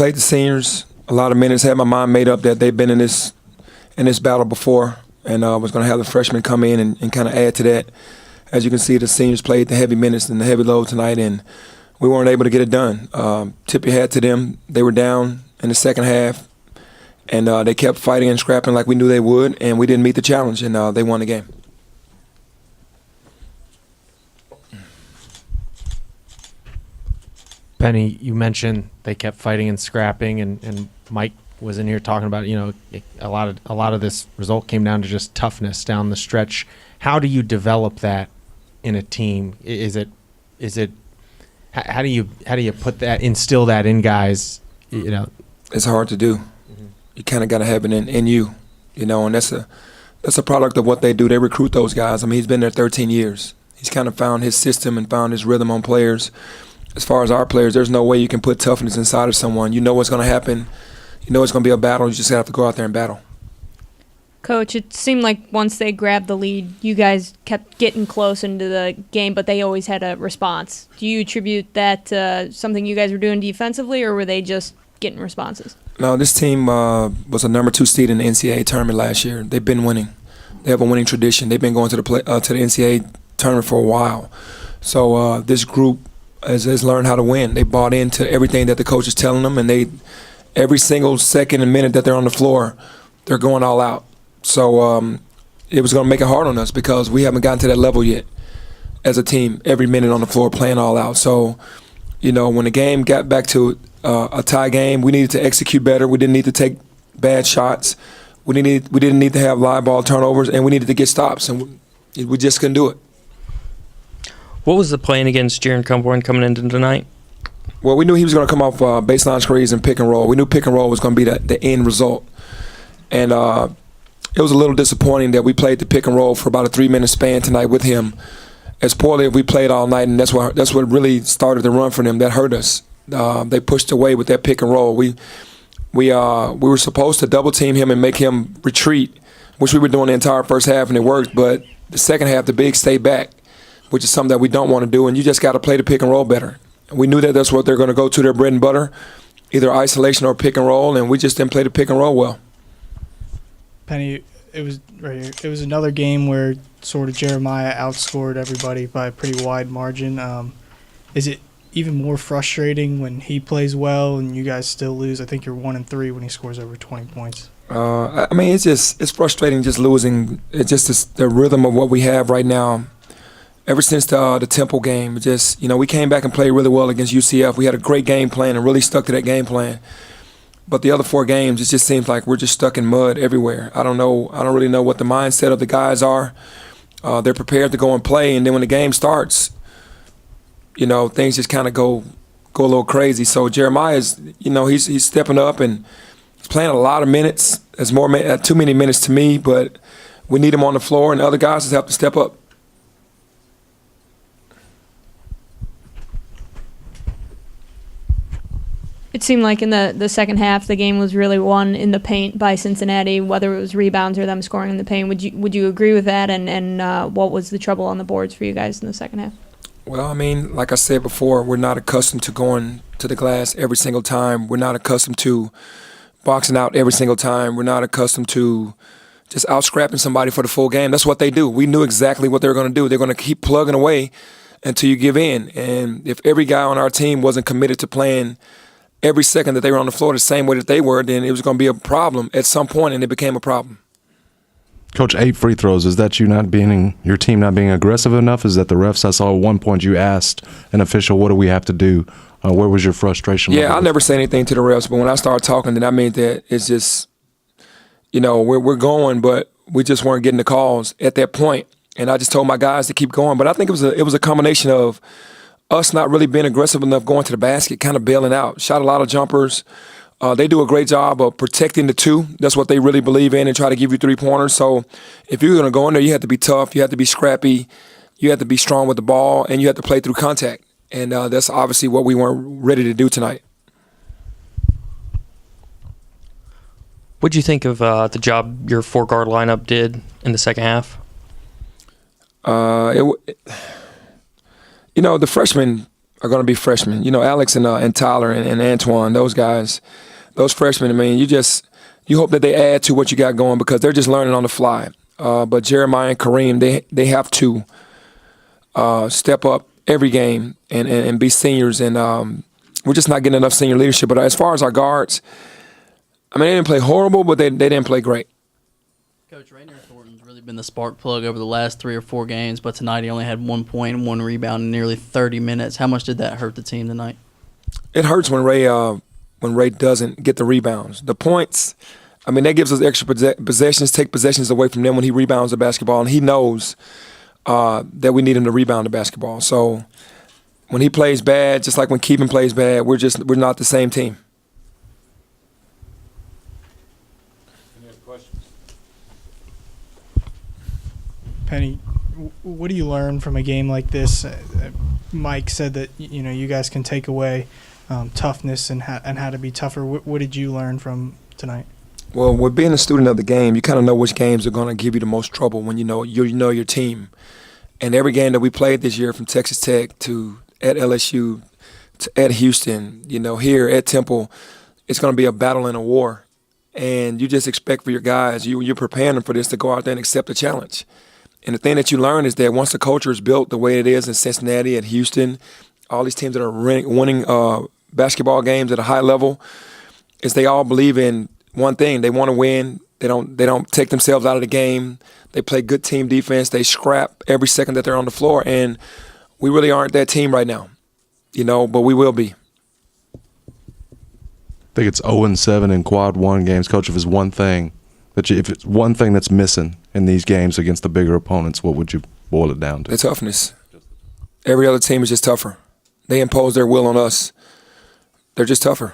played the seniors a lot of minutes, had my mind made up that they've been in this battle before, and was going to have the freshmen come in and kind of add to that. As you can see, the seniors played the heavy minutes and the heavy load tonight, and we weren't able to get it done. Tip your hat to them. They were down in the second half, and they kept fighting and scrapping like we knew they would, and we didn't meet the challenge, and they won the game. Penny, you mentioned they kept fighting and scrapping, and Mike was in here talking about, a lot of this result came down to just toughness down the stretch. How do you develop that in a team? How do you instill that in guys? It's hard to do. Mm-hmm. You kind of got to have it in you, and that's a product of what they do. They recruit those guys. I mean, he's been there 13 years. He's kind of found his system and found his rhythm on players. As far as our players, there's no way you can put toughness inside of someone. You know what's going to happen. You know it's going to be a battle. You just have to go out there and battle. Coach, it seemed like once they grabbed the lead, you guys kept getting close into the game, but they always had a response. Do you attribute that to something you guys were doing defensively, or were they just getting responses? No, this team was a number 2 seed in the NCAA tournament last year. They've been winning. They have a winning tradition. They've been going to the NCAA tournament for a while. So this group has learned how to win. They bought into everything that the coach is telling them, and every single second and minute that they're on the floor, they're going all out. So it was going to make it hard on us because we haven't gotten to that level yet as a team, every minute on the floor playing all out. So, when the game got back to a tie game, we needed to execute better. We didn't need to take bad shots. We didn't need to have live ball turnovers, and we needed to get stops, and we just couldn't do it. What was the plan against Jaron Cumborn coming into tonight? Well, we knew he was going to come off baseline screens and pick and roll. We knew pick and roll was going to be the end result. And it was a little disappointing that we played the pick and roll for about a 3-minute span tonight with him. As poorly as we played all night, and that's what really started the run for them. That hurt us. They pushed away with that pick and roll. We were supposed to double team him and make him retreat, which we were doing the entire first half, and it worked. But the second half, the bigs stayed back, which is something that we don't want to do, and you just got to play the pick and roll better. We knew that that's what they're going to go to, their bread and butter, either isolation or pick and roll, and we just didn't play the pick and roll well. Penny, it was right here. It was another game where sort of Jeremiah outscored everybody by a pretty wide margin. Is it even more frustrating when he plays well and you guys still lose? I think you're 1-3 when he scores over 20 points. I mean, it's frustrating just losing. It's just the rhythm of what we have right now. Ever since the Temple game, we came back and played really well against UCF. We had a great game plan and really stuck to that game plan. But the other 4 games, it just seems like we're just stuck in mud everywhere. I don't really know what the mindset of the guys are. They're prepared to go and play, and then when the game starts, things just kind of go a little crazy. So Jeremiah's, he's stepping up and he's playing a lot of minutes. It's too many minutes to me, but we need him on the floor, and the other guys just have to step up. It seemed like in the second half, the game was really won in the paint by Cincinnati, whether it was rebounds or them scoring in the paint. Would you agree with that? And what was the trouble on the boards for you guys in the second half? Well, I mean, like I said before, we're not accustomed to going to the glass every single time. We're not accustomed to boxing out every single time. We're not accustomed to just out-scrapping somebody for the full game. That's what they do. We knew exactly what they were going to do. They're going to keep plugging away until you give in. And if every guy on our team wasn't committed to playing every second that they were on the floor the same way that they were, then it was going to be a problem at some point, and it became a problem. Coach, 8 free throws. Is that your team not being aggressive enough? Is that the refs? I saw at one point you asked an official, what do we have to do? Where was your frustration? Yeah, I never say anything to the refs, but when I started talking, then I mean that it's just, we're going, but we just weren't getting the calls at that point. And I just told my guys to keep going. But I think it was a combination of us not really being aggressive enough going to the basket, kind of bailing out. Shot a lot of jumpers. They do a great job of protecting the 2. That's what they really believe in, and try to give you 3-pointers. So if you're going to go in there, you have to be tough. You have to be scrappy. You have to be strong with the ball, and you have to play through contact. And that's obviously what we weren't ready to do tonight. What'd you think of the job your 4-guard lineup did in the second half? The freshmen, are going to be freshmen. You know, Alex and Tyler and Antoine, those guys, those freshmen, I mean, you hope that they add to what you got going because they're just learning on the fly. But Jeremiah and Kareem, they have to step up every game and be seniors. And we're just not getting enough senior leadership. But as far as our guards, I mean, they didn't play horrible, but they didn't play great. Coach, Rainier Thornton's really been the spark plug over the last 3 or 4 games, but tonight he only had 1 point and 1 rebound in nearly 30 minutes. How much did that hurt the team tonight? It hurts when Ray doesn't get the rebounds. The points, I mean, that gives us extra possessions, take possessions away from them when he rebounds the basketball, and he knows that we need him to rebound the basketball. So when he plays bad, just like when Keevan plays bad, we're not the same team. Penny, what do you learn from a game like this? Mike said that you guys can take away toughness and how to be tougher. What did you learn from tonight? Well, with being a student of the game, you kind of know which games are going to give you the most trouble when you know your team. And every game that we played this year, from Texas Tech to at LSU to at Houston, here at Temple, it's going to be a battle and a war. And you just expect for your guys, you're preparing them for this to go out there and accept the challenge. And the thing that you learn is that once the culture is built the way it is in Cincinnati, at Houston, all these teams that are winning basketball games at a high level, is they all believe in one thing: they want to win. They don't take themselves out of the game. They play good team defense. They scrap every second that they're on the floor. And we really aren't that team right now, but we will be. I think it's 0-7 in quad one games. Coach, if it's one thing that's missing in these games against the bigger opponents, what would you boil it down to? The toughness. Every other team is just tougher. They impose their will on us. They're just tougher.